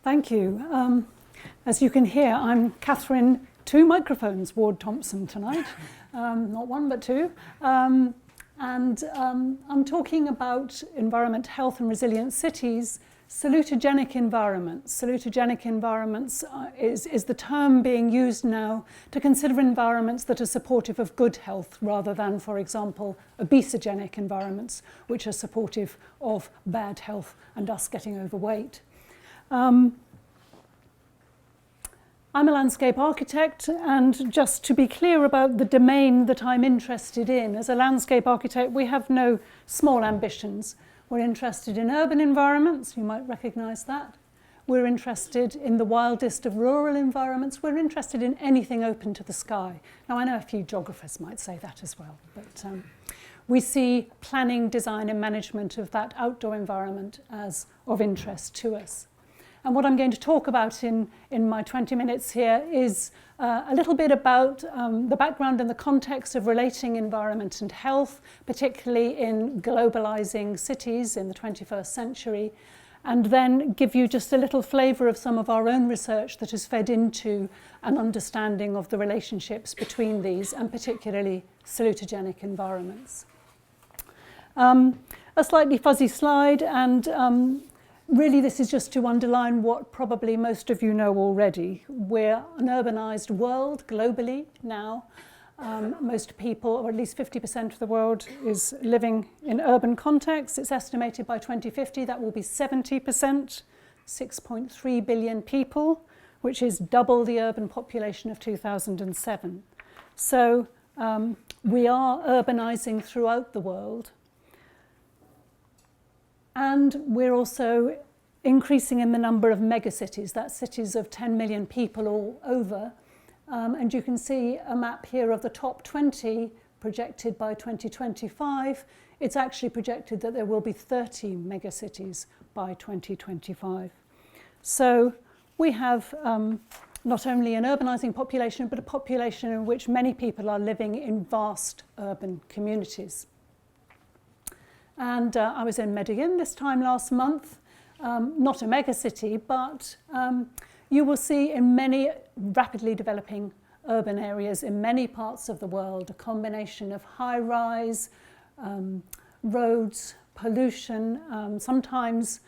Thank you. As you can hear, I'm Catharine, 2 microphones, Ward Thompson tonight, not 1 but 2. I'm talking about environment, health and resilient cities, salutogenic environments. Salutogenic environments is the term being used now to consider environments that are supportive of good health rather than, for example, obesogenic environments, which are supportive of bad health and us getting overweight. I'm a landscape architect, and just to be clear about the domain that I'm interested in, as a landscape architect, we have no small ambitions. We're interested in urban environments, you might recognise that. We're interested in the wildest of rural environments. We're interested in anything open to the sky. Now, I know a few geographers might say that as well, but we see planning, design and management of that outdoor environment as of interest to us. And what I'm going to talk about in my 20 minutes here is a little bit about the background and the context of relating environment and health, particularly in globalizing cities in the 21st century, and then give you just a little flavour of some of our own research that has fed into an understanding of the relationships between these, and particularly salutogenic environments. A slightly fuzzy slide, and really, this is just to underline what probably most of you know already. We're an urbanised world globally now. Most people, or at least 50% of the world, is living in urban contexts. It's estimated by 2050 that will be 70%, 6.3 billion people, which is double the urban population of 2007. So we are urbanising throughout the world. And we're also increasing in the number of megacities, that's cities of 10 million people all over. And you can see a map here of the top 20 projected by 2025. It's actually projected that there will be 30 megacities by 2025. So we have not only an urbanising population, but a population in which many people are living in vast urban communities. And I was in Medellin this time last month, not a megacity, but you will see in many rapidly developing urban areas in many parts of the world a combination of high-rise, roads, pollution, sometimes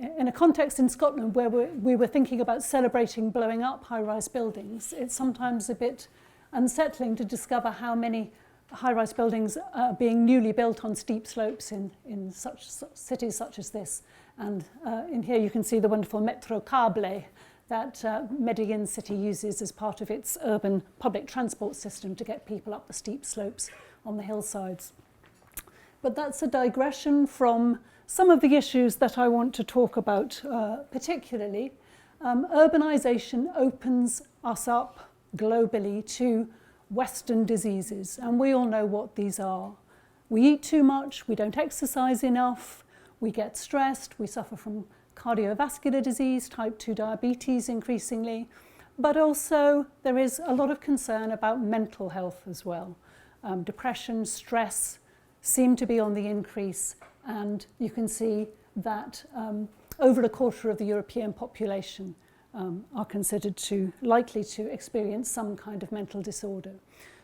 in a context in Scotland where we were thinking about celebrating blowing up high-rise buildings. It's sometimes a bit unsettling to discover how many high-rise buildings are being newly built on steep slopes in such cities such as this. And in here you can see the wonderful metro cobble that Medellin city uses as part of its urban public transport system to get people up the steep slopes on the hillsides. But that's a digression from some of the issues that I want to talk about particularly. Urbanisation opens us up globally to Western diseases, and we all know what these are. We eat too much, we don't exercise enough, we get stressed, we suffer from cardiovascular disease, type 2 diabetes increasingly, but also there is a lot of concern about mental health as well. Depression, stress seem to be on the increase, and you can see that over a quarter of the European population are considered likely to experience some kind of mental disorder.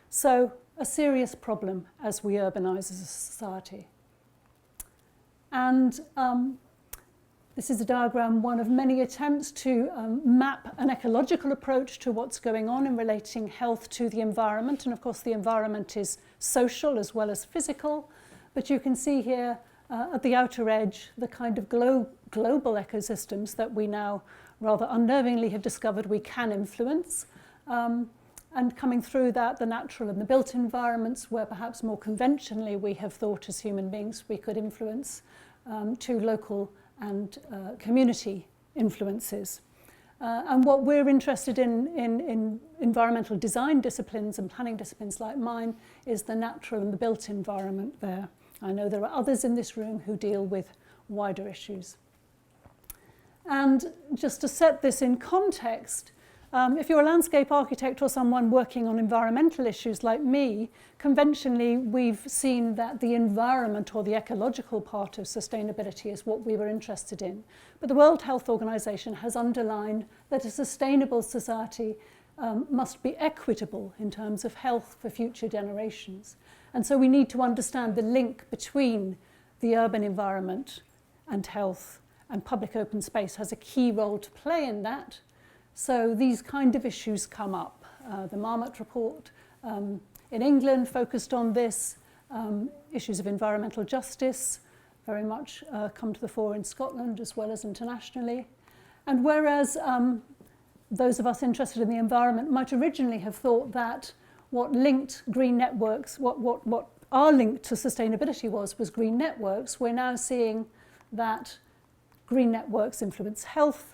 So a serious problem as we urbanise as a society. And this is a diagram, one of many attempts to map an ecological approach to what's going on in relating health to the environment. And of course the environment is social as well as physical, but you can see here at the outer edge the kind of global ecosystems that we now rather unnervingly have discovered we can influence, and coming through that, the natural and the built environments where perhaps more conventionally we have thought as human beings we could influence, to local and community influences. And what we're interested in environmental design disciplines and planning disciplines like mine is the natural and the built environment there. I know there are others in this room who deal with wider issues. And just to set this in context, If you're a landscape architect or someone working on environmental issues like me, conventionally we've seen that the environment or the ecological part of sustainability is what we were interested in. But the World Health Organization has underlined that a sustainable society must be equitable in terms of health for future generations. And so we need to understand the link between the urban environment and health, and public open space has a key role to play in that. So these kind of issues come up. The Marmot report in England focused on this. Issues of environmental justice very much come to the fore in Scotland as well as internationally. And whereas those of us interested in the environment might originally have thought that what linked green networks, what our link to sustainability was green networks, we're now seeing that green networks influence health,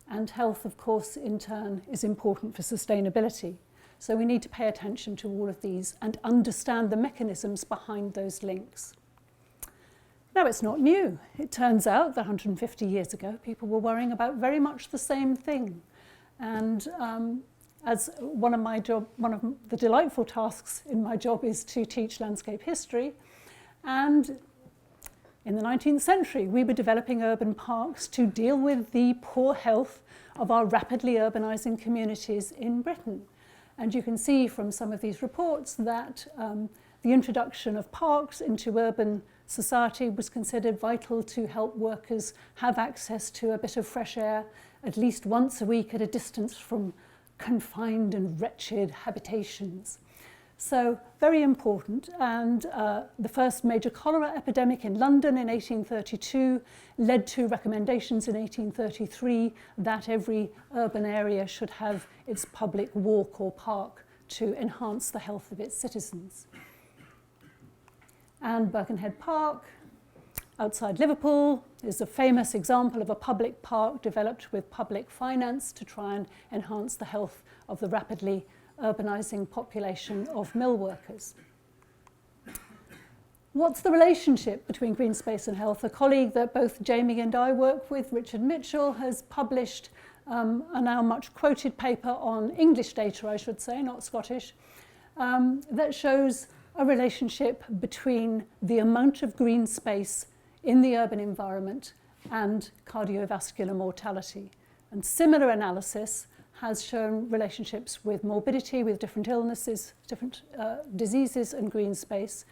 and health, of course, in turn, is important for sustainability. So we need to pay attention to all of these and understand the mechanisms behind those links. Now, it's not new. It turns out that 150 years ago, people were worrying about very much the same thing. And as one of the delightful tasks in my job is to teach landscape history. And in the 19th century, we were developing urban parks to deal with the poor health of our rapidly urbanizing communities in Britain. And you can see from some of these reports that the introduction of parks into urban society was considered vital to help workers have access to a bit of fresh air at least once a week at a distance from confined and wretched habitations. So very important, and the first major cholera epidemic in London in 1832 led to recommendations in 1833 that every urban area should have its public walk or park to enhance the health of its citizens. And Birkenhead Park, outside Liverpool, is a famous example of a public park developed with public finance to try and enhance the health of the rapidly urbanising population of mill workers. What's the relationship between green space and health? A colleague that both Jamie and I work with, Richard Mitchell, has published a now much quoted paper on English data, I should say, not Scottish, that shows a relationship between the amount of green space in the urban environment and cardiovascular mortality. And similar analysis has shown relationships with morbidity, with different illnesses, different diseases and green space.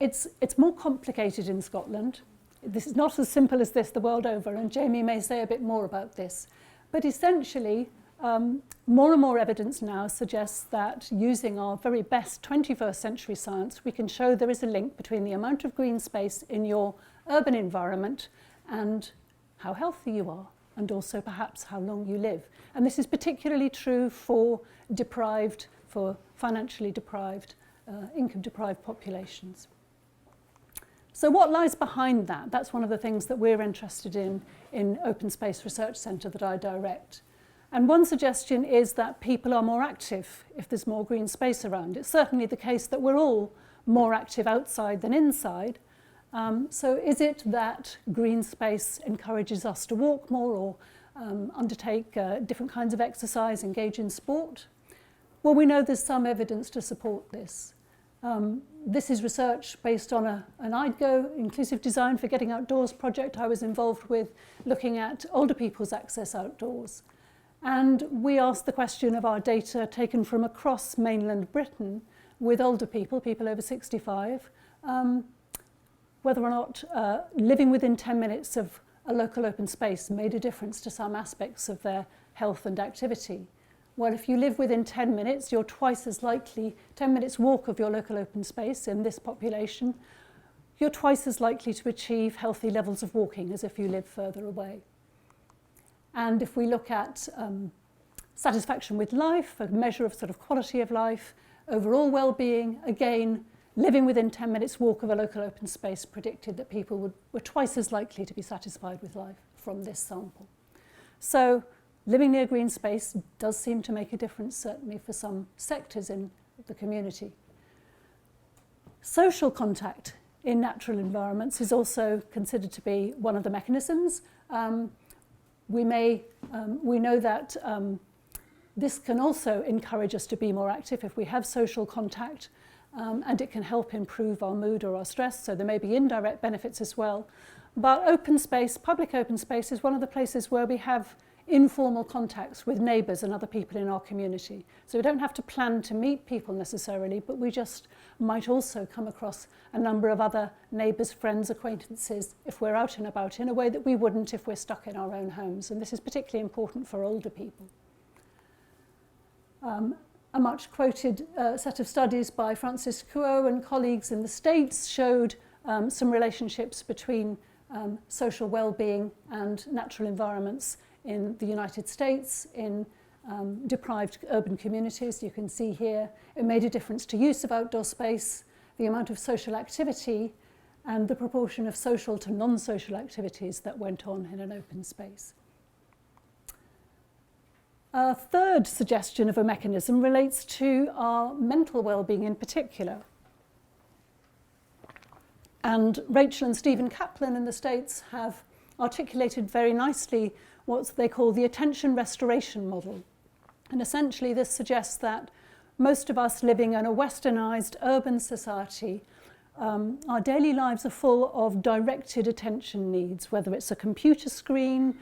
It's more complicated in Scotland. This is not as simple as this the world over, and Jamie may say a bit more about this. But essentially, more and more evidence now suggests that using our very best 21st century science, we can show there is a link between the amount of green space in your urban environment and how healthy you are, and also perhaps how long you live. And this is particularly true for financially deprived, income-deprived populations. So what lies behind that? That's one of the things that we're interested in Open Space Research Centre that I direct. And one suggestion is that people are more active if there's more green space around. It's certainly the case that we're all more active outside than inside. So is it that green space encourages us to walk more or undertake different kinds of exercise, engage in sport? Well, we know there's some evidence to support this. This is research based on an IDGO, Inclusive Design for Getting Outdoors project I was involved with, looking at older people's access outdoors. And we asked the question of our data taken from across mainland Britain with older people, people over 65, whether or not living within 10 minutes of a local open space made a difference to some aspects of their health and activity. Well, if you live within 10 minutes, you're twice as likely, 10 minutes walk of your local open space in this population, you're twice as likely to achieve healthy levels of walking as if you live further away. And if we look at satisfaction with life, a measure of sort of quality of life, overall well-being, again, living within 10 minutes walk of a local open space predicted that people were twice as likely to be satisfied with life from this sample. So living near green space does seem to make a difference, certainly for some sectors in the community. Social contact in natural environments is also considered to be one of the mechanisms. We know that This can also encourage us to be more active if we have social contact, and it can help improve our mood or our stress, so there may be indirect benefits as well. But open space, public open space, is one of the places where we have informal contacts with neighbours and other people in our community. So we don't have to plan to meet people necessarily, but we just might also come across a number of other neighbours, friends, acquaintances if we're out and about in a way that we wouldn't if we're stuck in our own homes. And this is particularly important for older people. A much quoted set of studies by Francis Kuo and colleagues in the States showed some relationships between social well-being and natural environments in the United States, in deprived urban communities. You can see here it made a difference to use of outdoor space, the amount of social activity, and the proportion of social to non-social activities that went on in an open space. A third suggestion of a mechanism relates to our mental well-being in particular. And Rachel and Stephen Kaplan in the States have articulated very nicely what they call the attention restoration model. And essentially this suggests that most of us living in a westernized urban society, our daily lives are full of directed attention needs, whether it's a computer screen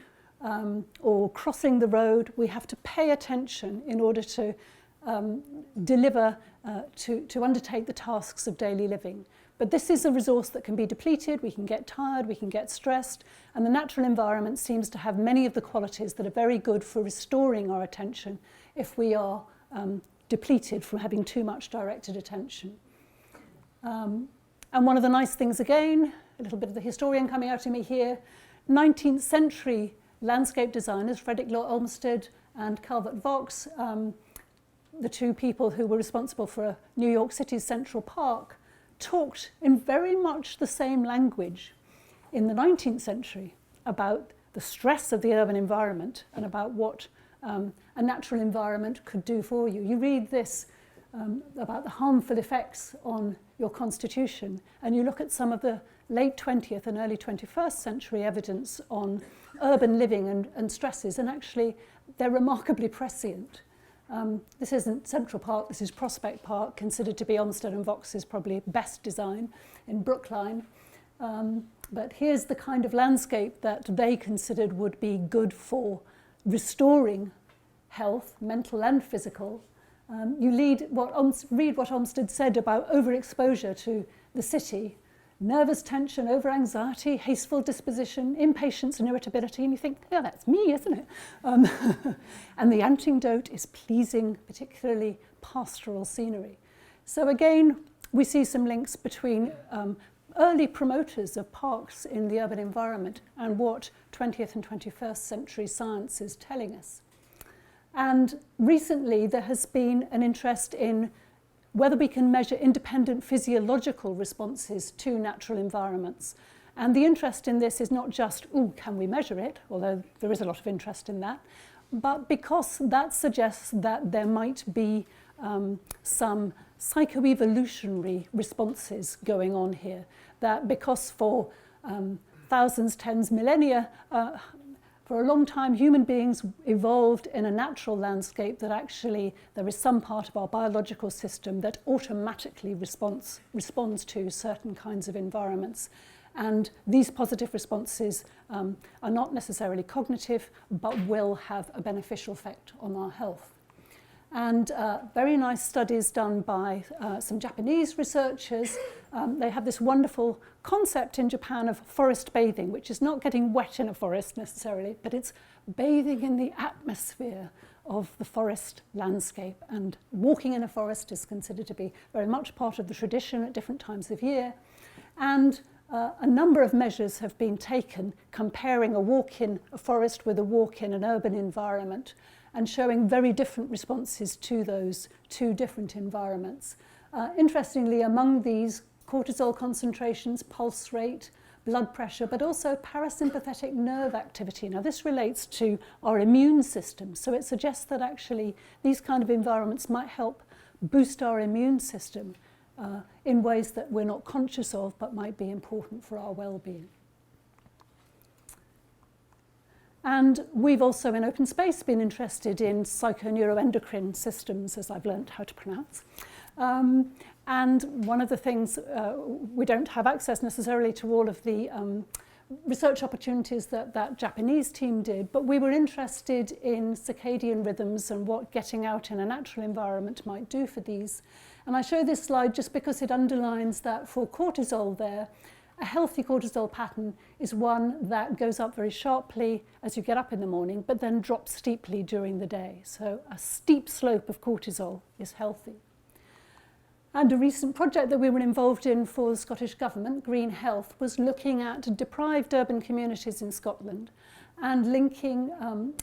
or crossing the road. We have to pay attention in order to deliver, to undertake the tasks of daily living. But this is a resource that can be depleted, we can get tired, we can get stressed, and the natural environment seems to have many of the qualities that are very good for restoring our attention if we are depleted from having too much directed attention. And one of the nice things, again, a little bit of the historian coming out in me here, 19th century landscape designers, Frederick Law Olmsted and Calvert Vaux, the two people who were responsible for New York City's Central Park, talked in very much the same language in the 19th century about the stress of the urban environment and about what a natural environment could do for you. You read this about the harmful effects on your constitution, and you look at some of the late 20th and early 21st century evidence on urban living and stresses, and actually they're remarkably prescient. This isn't Central Park, this is Prospect Park, considered to be Olmsted and Vaux's probably best design in Brookline. But here's the kind of landscape that they considered would be good for restoring health, mental and physical. You read what Olmsted said about overexposure to the city: nervous tension, over-anxiety, hasteful disposition, impatience and irritability. And you think, yeah, that's me, isn't it? And the antidote is pleasing, particularly pastoral scenery. So again, we see some links between early promoters of parks in the urban environment and what 20th and 21st century science is telling us. And recently there has been an interest in whether we can measure independent physiological responses to natural environments. And the interest in this is not just, can we measure it, although there is a lot of interest in that, but because that suggests that there might be some psychoevolutionary responses going on here. That because for thousands, tens, millennia, for a long time, human beings evolved in a natural landscape that actually there is some part of our biological system that automatically responds to certain kinds of environments. And these positive responses are not necessarily cognitive, but will have a beneficial effect on our health. And very nice studies done by some Japanese researchers. They have this wonderful concept in Japan of forest bathing, which is not getting wet in a forest necessarily, but it's bathing in the atmosphere of the forest landscape. And walking in a forest is considered to be very much part of the tradition at different times of year. And a number of measures have been taken comparing a walk in a forest with a walk in an urban environment, and showing very different responses to those two different environments. Interestingly, among these, cortisol concentrations, pulse rate, blood pressure, but also parasympathetic nerve activity. Now, this relates to our immune system, so it suggests that actually these kind of environments might help boost our immune system in ways that we're not conscious of, but might be important for our well-being. And we've also in open space been interested in psychoneuroendocrine systems, as I've learned how to pronounce. And one of the things, we don't have access necessarily to all of the research opportunities that Japanese team did, but we were interested in circadian rhythms and what getting out in a natural environment might do for these. And I show this slide just because it underlines that for cortisol there, a healthy cortisol pattern is one that goes up very sharply as you get up in the morning, but then drops steeply during the day. So a steep slope of cortisol is healthy. And a recent project that we were involved in for the Scottish Government, Green Health, was looking at deprived urban communities in Scotland and linking,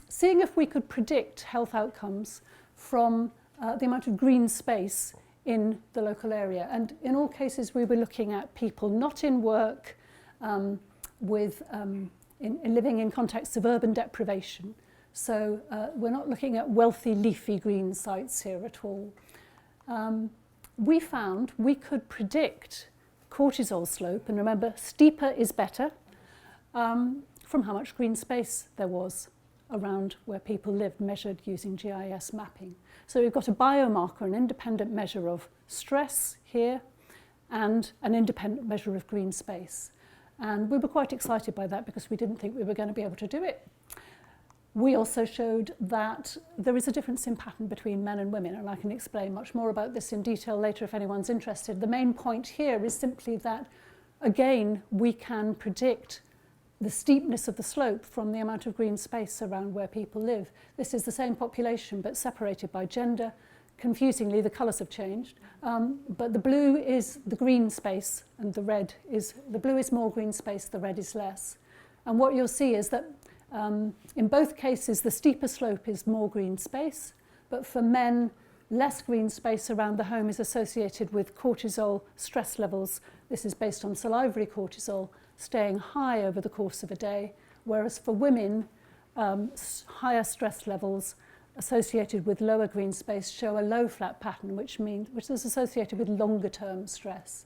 seeing if we could predict health outcomes from the amount of green space in the local area. And in all cases, we were looking at people not in work, in living in contexts of urban deprivation. So we're not looking at wealthy, leafy green sites here at all. We found we could predict cortisol slope, and remember, steeper is better, from how much green space there was around where people lived, measured using GIS mapping. So we've got a biomarker, an independent measure of stress here, and an independent measure of green space. And we were quite excited by that because we didn't think we were going to be able to do it. We also showed that there is a difference in pattern between men and women, and I can explain much more about this in detail later if anyone's interested. The main point here is simply that, again, we can predict the steepness of the slope from the amount of green space around where people live. This is the same population but separated by gender. Confusingly, the colours have changed, but the blue is the green space and the blue is more green space, the red is less. And what you'll see is that in both cases the steeper slope is more green space, but for men less green space around the home is associated with cortisol stress levels. This is based on salivary cortisol staying high over the course of a day, whereas for women, higher stress levels associated with lower green space show a low flat pattern, which is associated with longer term stress.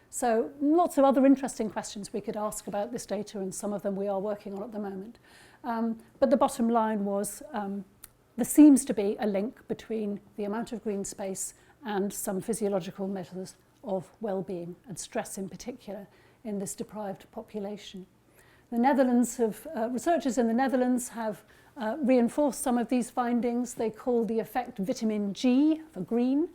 So lots of other interesting questions we could ask about this data, and some of them we are working on at the moment. But the bottom line was there seems to be a link between the amount of green space and some physiological measures of well-being, and stress in particular, in this deprived population. The Netherlands researchers in the Netherlands have reinforced some of these findings. They call the effect vitamin G for green,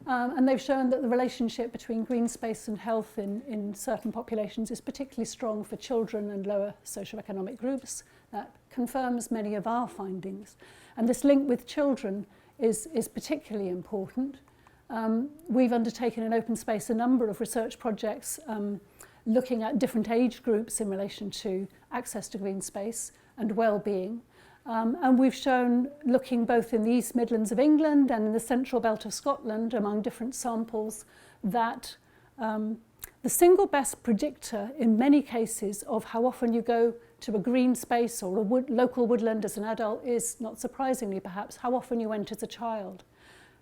and they've shown that the relationship between green space and health in certain populations is particularly strong for children and lower socioeconomic groups. That confirms many of our findings. And this link with children is particularly important. We've undertaken in open space a number of research projects looking at different age groups in relation to access to green space and well-being. And we've shown, looking both in the East Midlands of England and in the central belt of Scotland among different samples, that the single best predictor in many cases of how often you go to a green space or a local woodland as an adult is, not surprisingly perhaps, how often you went as a child.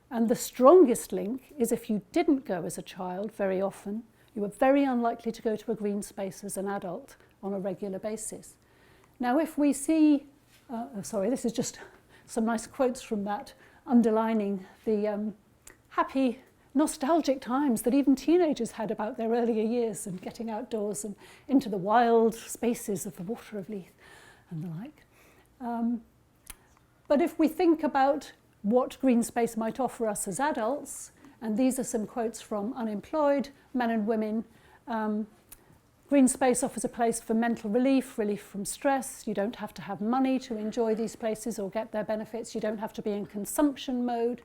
And the strongest link is if you didn't go as a child very often, you were very unlikely to go to a green space as an adult on a regular basis. Now, if we see, this is just some nice quotes from that, underlining the happy, nostalgic times that even teenagers had about their earlier years and getting outdoors and into the wild spaces of the Water of Leith and the like. But if we think about what green space might offer us as adults, and these are some quotes from unemployed men and women. Green space offers a place for mental relief, relief from stress. You don't have to have money to enjoy these places or get their benefits. You don't have to be in consumption mode.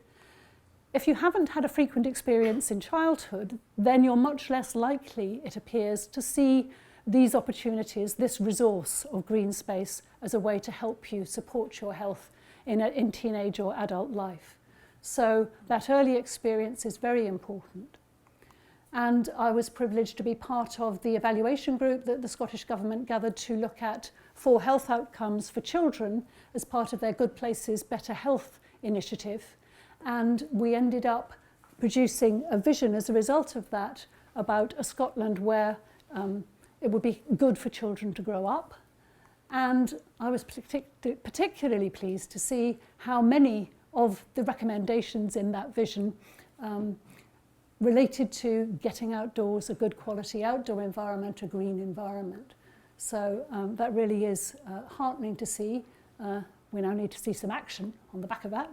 If you haven't had a frequent experience in childhood, then you're much less likely, it appears, to see these opportunities, this resource of green space, as a way to help you support your health in teenage or adult life. So that early experience is very important. And I was privileged to be part of the evaluation group that the Scottish Government gathered to look at 4 health outcomes for children as part of their Good Places, Better Health initiative. And we ended up producing a vision as a result of that about a Scotland where it would be good for children to grow up, And I was particularly pleased to see how many of the recommendations in that vision related to getting outdoors, a good quality outdoor environment, a green environment. So that really is heartening to see. We now need to see some action on the back of that.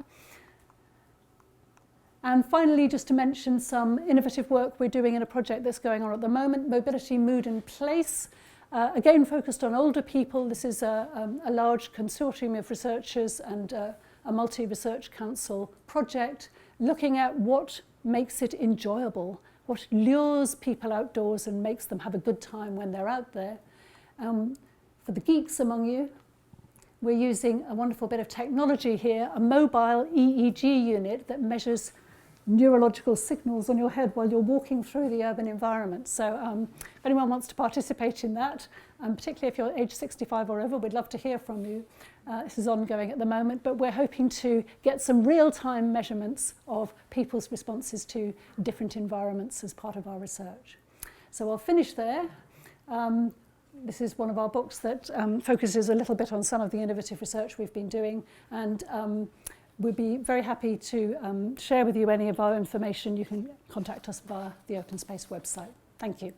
And finally, just to mention some innovative work we're doing in a project that's going on at the moment, Mobility, Mood and Place. Again, focused on older people. This is a large consortium of researchers and a multi-research council project looking at what makes it enjoyable, what lures people outdoors and makes them have a good time when they're out there. For the geeks among you, we're using a wonderful bit of technology here, a mobile EEG unit that measures neurological signals on your head while you're walking through the urban environment. So if anyone wants to participate in that, particularly if you're age 65 or over, we'd love to hear from you. This is ongoing at the moment, but we're hoping to get some real-time measurements of people's responses to different environments as part of our research. So I'll finish there. This is one of our books that focuses a little bit on some of the innovative research we've been doing, and we'd be very happy to share with you any of our information. You can contact us via the Open Space website. Thank you.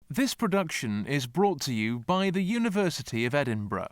This production is brought to you by the University of Edinburgh.